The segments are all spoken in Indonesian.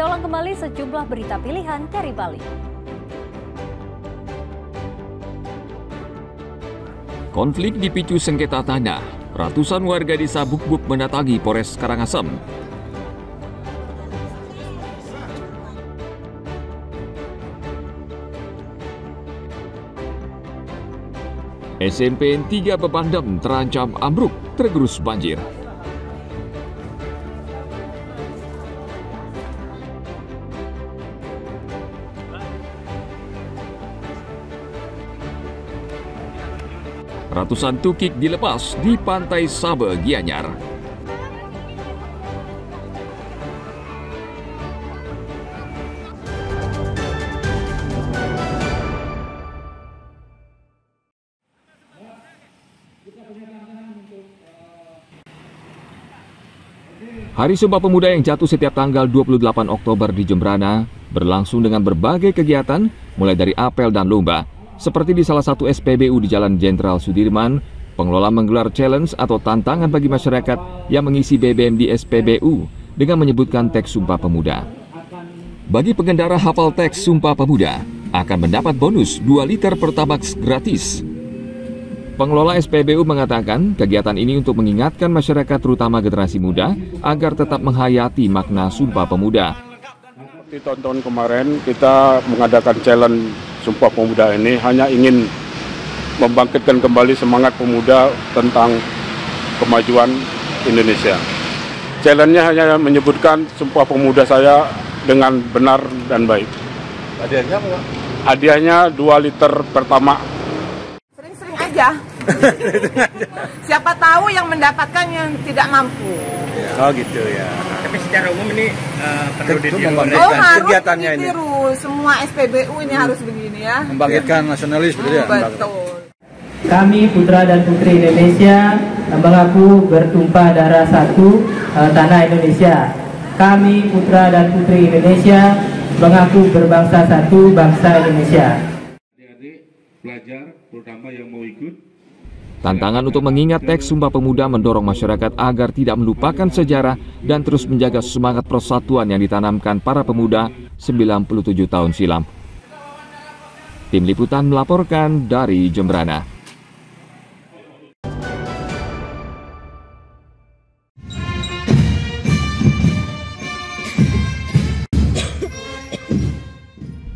Kita ulang kembali sejumlah berita pilihan dari Bali. Konflik dipicu sengketa tanah. Ratusan warga desa Buk-Buk mendatangi Polres Karangasem. SMPN 3 Bebandem terancam ambruk tergerus banjir. Ratusan tukik dilepas di pantai Sabe, Gianyar. Hari Sumpah Pemuda yang jatuh setiap tanggal 28 Oktober di Jembrana berlangsung dengan berbagai kegiatan, mulai dari apel dan lomba. Seperti di salah satu SPBU di Jalan Jenderal Sudirman, pengelola menggelar challenge atau tantangan bagi masyarakat yang mengisi BBM di SPBU dengan menyebutkan teks Sumpah Pemuda. Bagi pengendara hafal teks Sumpah Pemuda, akan mendapat bonus 2 liter Pertamax gratis. Pengelola SPBU mengatakan kegiatan ini untuk mengingatkan masyarakat terutama generasi muda agar tetap menghayati makna Sumpah Pemuda. Di tahun kemarin kita mengadakan challenge Sumpah Pemuda ini hanya ingin membangkitkan kembali semangat pemuda tentang kemajuan Indonesia. Challenge-nya hanya menyebutkan Sumpah Pemuda saya dengan benar dan baik. Hadiahnya apa? Hadiahnya 2 liter Pertamax. Sering-sering aja. Siapa tahu yang mendapatkan yang tidak mampu. Oh gitu ya. Tapi secara umum ini perlu ditiru. Harus kegiatannya ini. ditiru. Semua SPBU ini harus begini ya. Membangkitkan nasionalis betul ya. Betul. Kami putra dan putri Indonesia mengaku bertumpah darah satu tanah Indonesia. Kami putra dan putri Indonesia mengaku berbangsa satu bangsa Indonesia. Adik-adik pelajar terutama yang mau ikut. Tantangan untuk mengingat teks Sumpah Pemuda mendorong masyarakat agar tidak melupakan sejarah dan terus menjaga semangat persatuan yang ditanamkan para pemuda 97 tahun silam. Tim Liputan melaporkan dari Jembrana.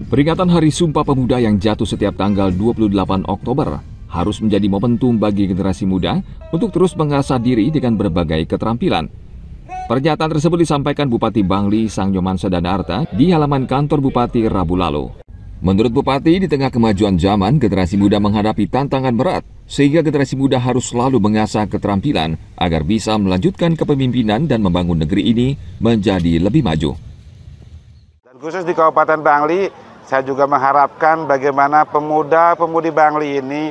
Peringatan Hari Sumpah Pemuda yang jatuh setiap tanggal 28 Oktober harus menjadi momentum bagi generasi muda untuk terus mengasah diri dengan berbagai keterampilan. Pernyataan tersebut disampaikan Bupati Bangli Sangyomansa Danarta di halaman kantor Bupati Rabu lalu. Menurut Bupati, di tengah kemajuan zaman, generasi muda menghadapi tantangan berat, sehingga generasi muda harus selalu mengasah keterampilan agar bisa melanjutkan kepemimpinan dan membangun negeri ini menjadi lebih maju. Dan khusus di Kabupaten Bangli, saya juga mengharapkan bagaimana pemuda-pemudi Bangli ini,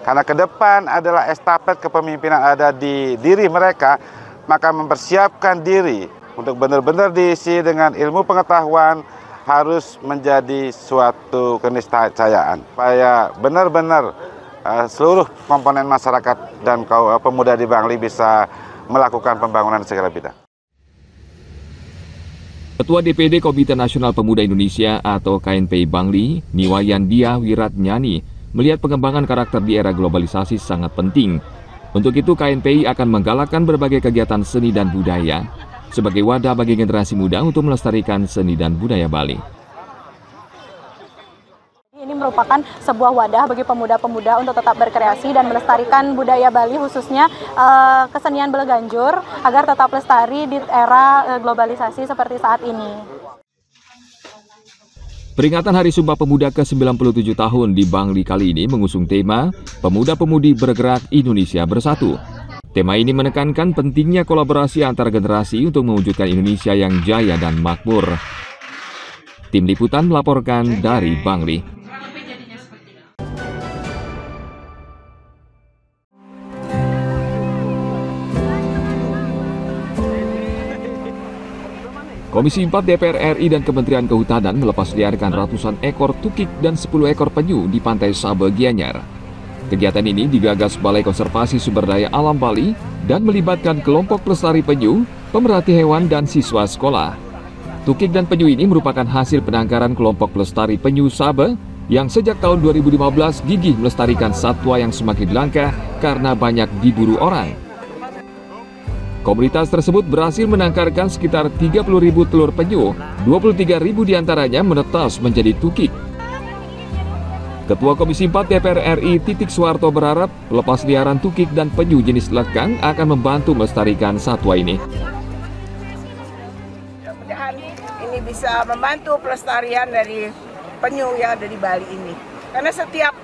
karena ke depan adalah estafet kepemimpinan ada di diri mereka, maka mempersiapkan diri untuk benar-benar diisi dengan ilmu pengetahuan harus menjadi suatu keniscayaan. Supaya benar-benar seluruh komponen masyarakat dan pemuda di Bangli bisa melakukan pembangunan segala bidang. Ketua DPD Komite Nasional Pemuda Indonesia atau KNPI Bangli, Niwayandia Wiratnyani, melihat pengembangan karakter di era globalisasi sangat penting. Untuk itu KNPI akan menggalakkan berbagai kegiatan seni dan budaya sebagai wadah bagi generasi muda untuk melestarikan seni dan budaya Bali. Ini merupakan sebuah wadah bagi pemuda-pemuda untuk tetap berkreasi dan melestarikan budaya Bali, khususnya kesenian Beleganjur, agar tetap lestari di era globalisasi seperti saat ini. Peringatan Hari Sumpah Pemuda ke-97 tahun di Bangli kali ini mengusung tema Pemuda-Pemudi Bergerak Indonesia Bersatu. Tema ini menekankan pentingnya kolaborasi antar generasi untuk mewujudkan Indonesia yang jaya dan makmur. Tim Liputan melaporkan dari Bangli. Komisi 4 DPR RI dan Kementerian Kehutanan melepas liarkan ratusan ekor tukik dan 10 ekor penyu di pantai Sabe, Gianyar. Kegiatan ini digagas Balai Konservasi Sumber Daya Alam Bali dan melibatkan kelompok pelestari penyu, pemerhati hewan, dan siswa sekolah. Tukik dan penyu ini merupakan hasil penangkaran kelompok pelestari penyu Sabe yang sejak tahun 2015 gigih melestarikan satwa yang semakin langka karena banyak diburu orang. Komunitas tersebut berhasil menangkarkan sekitar 30.000 telur penyu, 23.000 diantaranya menetas menjadi tukik. Ketua Komisi 4 DPR RI Titik Soeharto berharap pelepas liaran tukik dan penyu jenis lekang akan membantu melestarikan satwa ini. Mudah-mudahan ini bisa membantu pelestarian dari penyu yang ada di Bali ini. Karena setiap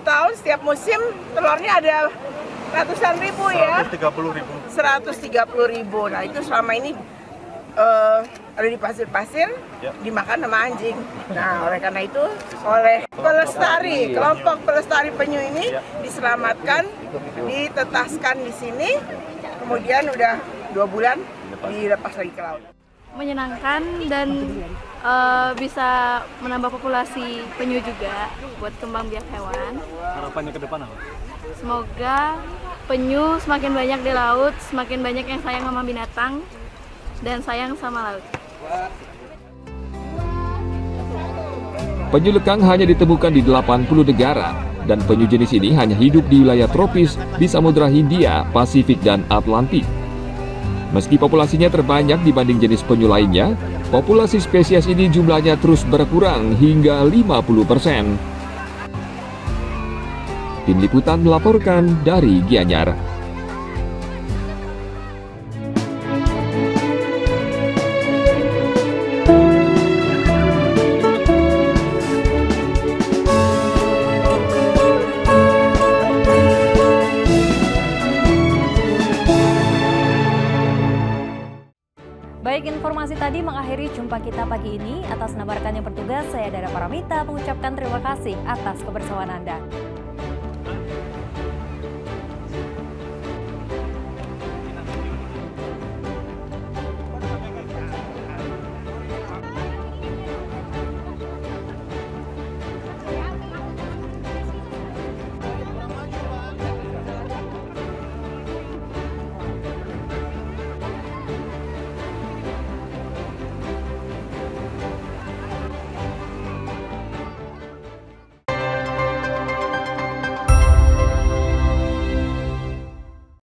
tahun, setiap musim telurnya ada ratusan ribu ya. 130.000. Nah itu selama ini ada di pasir-pasir, dimakan sama anjing. Nah oleh karena itu, oleh kelompok pelestari penyu ini diselamatkan, ditetaskan di sini, kemudian udah 2 bulan dilepas lagi ke laut. Menyenangkan dan bisa menambah populasi penyu juga buat kembang biak hewan. Harapannya ke depan apa? Semoga penyu semakin banyak di laut, semakin banyak yang sayang sama binatang dan sayang sama laut. Penyu lekang hanya ditemukan di 80 negara dan penyu jenis ini hanya hidup di wilayah tropis di Samudra Hindia, Pasifik, dan Atlantik. Meski populasinya terbanyak dibanding jenis penyu lainnya, populasi spesies ini jumlahnya terus berkurang hingga 50%. Tim Liputan melaporkan dari Gianyar. Baik, informasi tadi mengakhiri jumpa kita pagi ini. Atas nama rekan yang bertugas, saya Dara Paramita mengucapkan terima kasih atas kebersamaan Anda.